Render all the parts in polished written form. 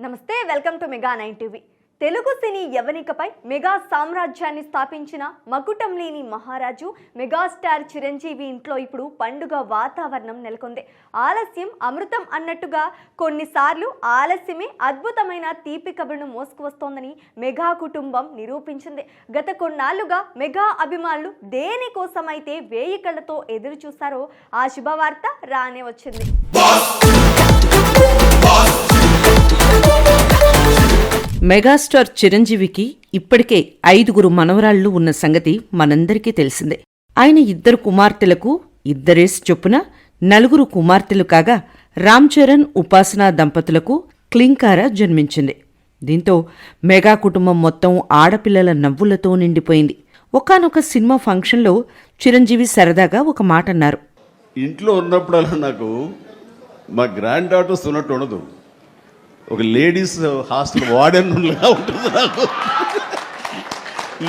నమస్తే, welcome to mega 9 TV. Telugu సినీ యవనికపై మెగా సామ్రాజ్యాన్ని స్థాపించిన మకుటం లేని మహారాజు మెగాస్టార్ చిరంజీవి ఇంట్లో ఇప్పుడు పండుగ వాతావరణం నెలకొంది. ఆలస్యం అమృతం అన్నట్టుగా కొన్నిసార్లు ఆలస్యమే అద్భుతమైన తీపి కబురును మోసుకువస్తోందని మెగా కుటుంబం నిరూపించింది. గత కొన్నాళ్లుగా మెగా అభిమానులు దేనికోసమైతే 1000 కళ్ళతో ఎదురు చూశారో ఆ శుభవార్త రానే వచ్చింది. మెగాస్టార్ చిరంజీవికి ఇప్పటికే 5 మనవరాళ్లు ఉన్న సంగతి మనందరికీ తెలిసిందే. ఆయన 2 కుమార్తెలకు 2 చొప్పున 4 కుమార్తెలు కాగా రామ్ చరణ్, ఉపాసన దంపతులకు క్లింకార జన్మించింది. దీంతో మెగా కుటుంబం మొత్తం ఆడపిల్లల నవ్వులతో నిండిపోయింది. ఒకానొక సినిమా ఫంక్షన్లో చిరంజీవి సరదాగా ఒక మాట అన్నారు. ఇంట్లో ఉన్నప్పుడల్లా నాకు మా గ్రాండ్ డాటర్స్ ఉన్నట్టు ఉండదు, ఒక లేడీస్ హాస్టల్ వార్డెన్ లాగా ఉంటుంది. నాకు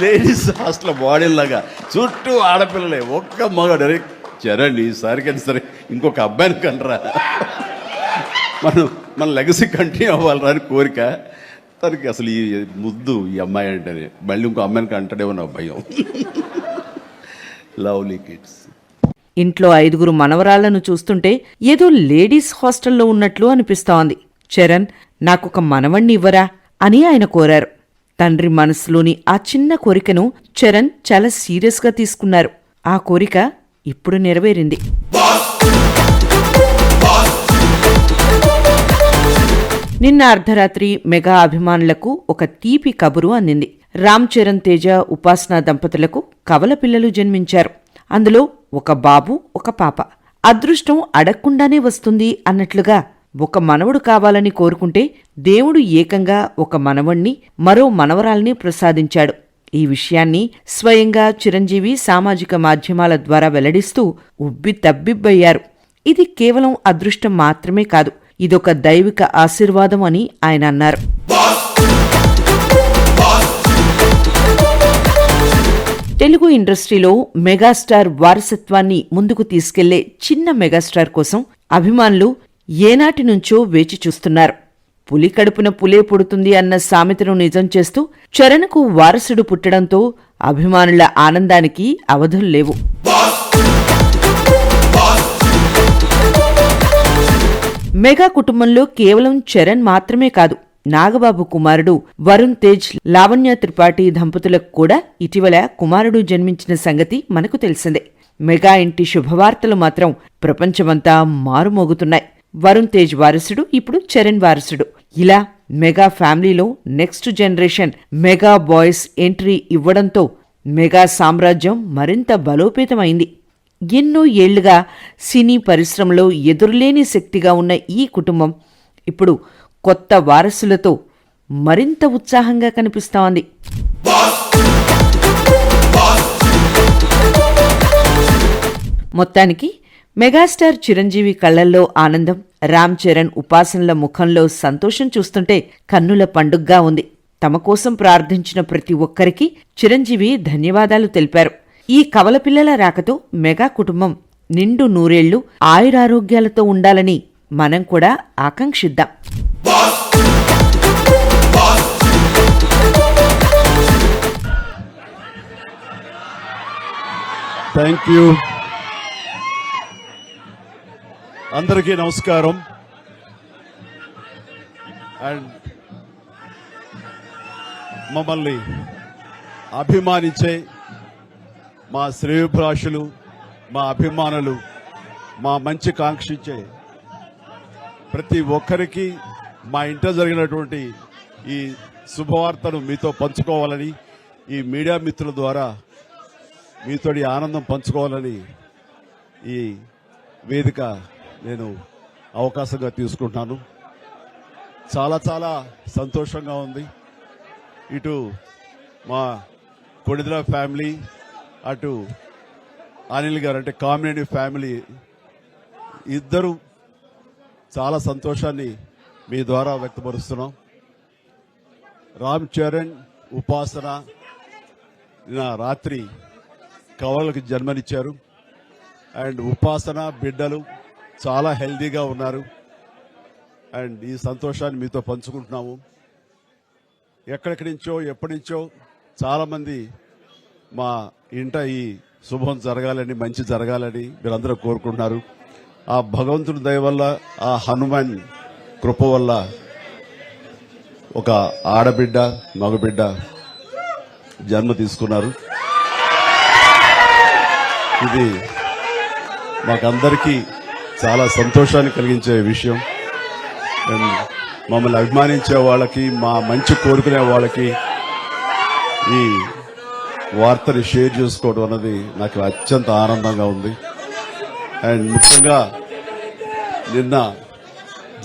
లేడీస్ హాస్టల్ వార్డెన్ లాగా చుట్టూ ఆడపిల్లలే, ఒక్క మగాడు. అరే చరణ్ ఈసారికైనా సరే ఇంకొక అబ్బాయిని కంటరా, మన లెగసీ కంటిన్యూ అవ్వాలరా అని కోరిక. తనకి అసలు ఈ ముద్దు ఈ అమ్మాయి అంటేనే మళ్ళీ ఇంకో అమ్మాయిని కంటడేమో నా భయం. Lovely kids. ఇంట్లో 5 మనవరాళ్లను చూస్తుంటే ఏదో లేడీస్ హాస్టల్లో ఉన్నట్లు అనిపిస్తోంది. చరణ్, నాకొక మనవణ్ణి ఇవ్వరా అని ఆయన కోరారు. తండ్రి మనసులోని ఆ చిన్న కోరికను చరణ్ చాలా సీరియస్గా తీసుకున్నారు. ఆ కోరిక ఇప్పుడు నెరవేరింది. నిన్న అర్ధరాత్రి మెగా అభిమానులకు ఒక తీపి కబురు అందింది. రామ్ చరణ్ తేజ, ఉపాసన దంపతులకు కవల పిల్లలు జన్మించారు. అందులో ఒక బాబు, ఒక పాప. అదృష్టం అడగకుండానే వస్తుంది అన్నట్లుగా ఒక మనవడు కావాలని కోరుకుంటే దేవుడు ఏకంగా ఒక మనవణ్ణి, మరో మనవరాల్ని ప్రసాదించాడు. ఈ విషయాన్ని స్వయంగా చిరంజీవి సామాజిక మాధ్యమాల ద్వారా వెల్లడిస్తూ ఉబ్బి తబ్బిబ్బయ్యారు. ఇది కేవలం అదృష్టం మాత్రమే కాదు, ఇదొక దైవిక ఆశీర్వాదం అని ఆయన అన్నారు. తెలుగు ఇండస్ట్రీలో మెగాస్టార్ వారసత్వాన్ని ముందుకు తీసుకెళ్లే చిన్న మెగాస్టార్ కోసం అభిమానులు ఏనాటి నుంచో వేచి చూస్తున్నారు. పులి కడుపున పులే పుడుతుంది అన్న సామెతను నిజం చేస్తూ చరణ్కు వారసుడు పుట్టడంతో అభిమానుల ఆనందానికి అవధులు లేవు. మెగా కుటుంబంలో కేవలం చరణ్ మాత్రమే కాదు, నాగబాబు కుమారుడు వరుణ్ తేజ్, లావణ్య త్రిపాఠి దంపతులకు కూడా ఇటీవల కుమారుడు జన్మించిన సంగతి మనకు తెలిసిందే. మెగా ఇంటి శుభవార్తలు మాత్రం ప్రపంచమంతా మారుమోగుతున్నాయి. వరుణ్ తేజ్ వారసుడు, ఇప్పుడు చరణ్ వారసుడు. ఇలా మెగా ఫ్యామిలీలో next generation mega boys entry ఇవ్వడంతో మెగా సామ్రాజ్యం మరింత బలోపేతమైంది. ఎన్నో ఏళ్లుగా సినీ పరిశ్రమలో ఎదురులేని శక్తిగా ఉన్న ఈ కుటుంబం ఇప్పుడు కొత్త వారసులతో మరింత ఉత్సాహంగా కనిపిస్తోంది. మొత్తానికి మెగాస్టార్ చిరంజీవి కళ్లల్లో ఆనందం, రామ్ చరణ్, ఉపాసనల ముఖంలో సంతోషం చూస్తుంటే కన్నుల పండుగ్గా ఉంది. తమ కోసం ప్రార్థించిన ప్రతి ఒక్కరికి చిరంజీవి ధన్యవాదాలు తెలిపారు. ఈ కవలపిల్లల రాకతో మెగా కుటుంబం నిండు నూరేళ్లు ఆయురారోగ్యాలతో ఉండాలని మనం కూడా ఆకాంక్షిద్దాం. Thank you. అందరికీ నమస్కారం. అండ్ మమ్మల్ని అభిమానించే మా శ్రేయోభిలాషులు, మా అభిమానులు, మా మంచి కాంక్షించే ప్రతి ఒక్కరికి మా ఇంట్లో జరిగినటువంటి ఈ శుభవార్తను మీతో పంచుకోవాలని, ఈ మీడియా మిత్రుల ద్వారా మీతోటి ఆనందం పంచుకోవాలని ఈ వేదిక నేను అవకాశంగా తీసుకుంటున్నాను. చాలా చాలా సంతోషంగా ఉంది. ఇటు మా కొణిదెల ఫ్యామిలీ, అటు అనిల్ గారు అంటే కామినేని ఫ్యామిలీ, ఇద్దరు చాలా సంతోషాన్ని మీ ద్వారా వ్యక్తపరుస్తున్నాం. రామ్ చరణ్, ఉపాసన నిన్న రాత్రి కవలకి జన్మనిచ్చారు. అండ్ ఉపాసన బిడ్డలు చాలా హెల్దీగా ఉన్నారు. అండ్ ఈ సంతోషాన్ని మీతో పంచుకుంటున్నాము. ఎక్కడెక్కడి నుంచో ఎప్పటి నుంచో చాలామంది మా ఇంట ఈ శుభం జరగాలని, మంచి జరగాలని మీరందరూ కోరుకుంటున్నారు. ఆ భగవంతుడి దయ వల్ల, ఆ హనుమాన్ కృప వల్ల ఒక ఆడబిడ్డ, మగబిడ్డ జన్మ తీసుకున్నారు. ఇది మాకందరికీ చాలా సంతోషాన్ని కలిగించే విషయం. అండ్ మమ్మల్ని అభిమానించే వాళ్ళకి, మా మంచి కోరుకునే వాళ్ళకి ఈ వార్తని షేర్ చేసుకోవడం అన్నది నాకు అత్యంత ఆనందంగా ఉంది. అండ్ ముఖ్యంగా నిన్న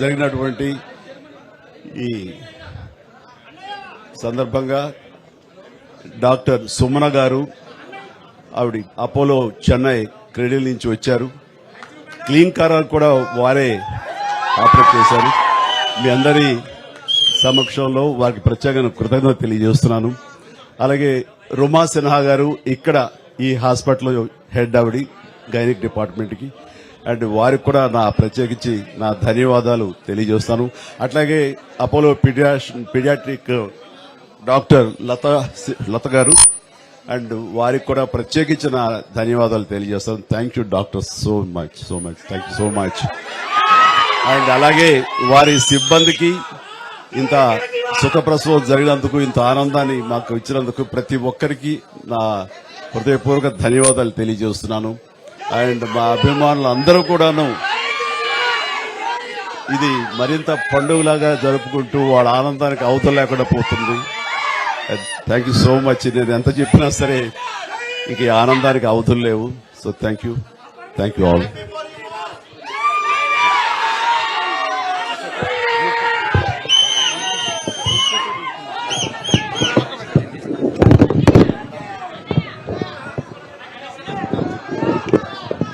జరిగినటువంటి ఈ సందర్భంగా డాక్టర్ సుమన గారు, ఆవిడ అపోలో చెన్నై క్రెడిల్ నుంచి వచ్చారు. క్లీన్ కారాలు కూడా వారే ఆపరేట్ చేశారు. మీ అందరి సమక్షంలో వారికి ప్రత్యేకంగా కృతజ్ఞత తెలియజేస్తున్నాను. అలాగే రుమా సిన్హా గారు ఇక్కడ ఈ హాస్పిటల్ హెడ్ ఆవిడ గైనిక్ డిపార్ట్మెంట్కి, అండ్ వారికి కూడా నా ప్రత్యేకించి నా ధన్యవాదాలు తెలియజేస్తాను. అట్లాగే అపోలో పీడియాట్రిక్ డాక్టర్ లత గారు, అండ్ వారికి కూడా ప్రత్యేకించి నా ధన్యవాదాలు తెలియజేస్తాను. Thank you doctor, so much thank you so much. And అలాగే వారి సిబ్బందికి ఇంత సుఖప్రసవం జరిగినందుకు, ఇంత ఆనందాన్ని మాకు ఇచ్చినందుకు ప్రతి ఒక్కరికి నా హృదయపూర్వక ధన్యవాదాలు తెలియజేస్తున్నాను. అండ్ మా అభిమానులు అందరూ కూడాను ఇది మరింత పండుగలాగా జరుపుకుంటూ వాళ్ళ ఆనందానికి అవతల లేకుండా పోతుంది. Thank you so much. నేను ఎంత చెప్పినా సరే ఇంక ఈ ఆనందానికి అవతులు లేవు. So thank you all.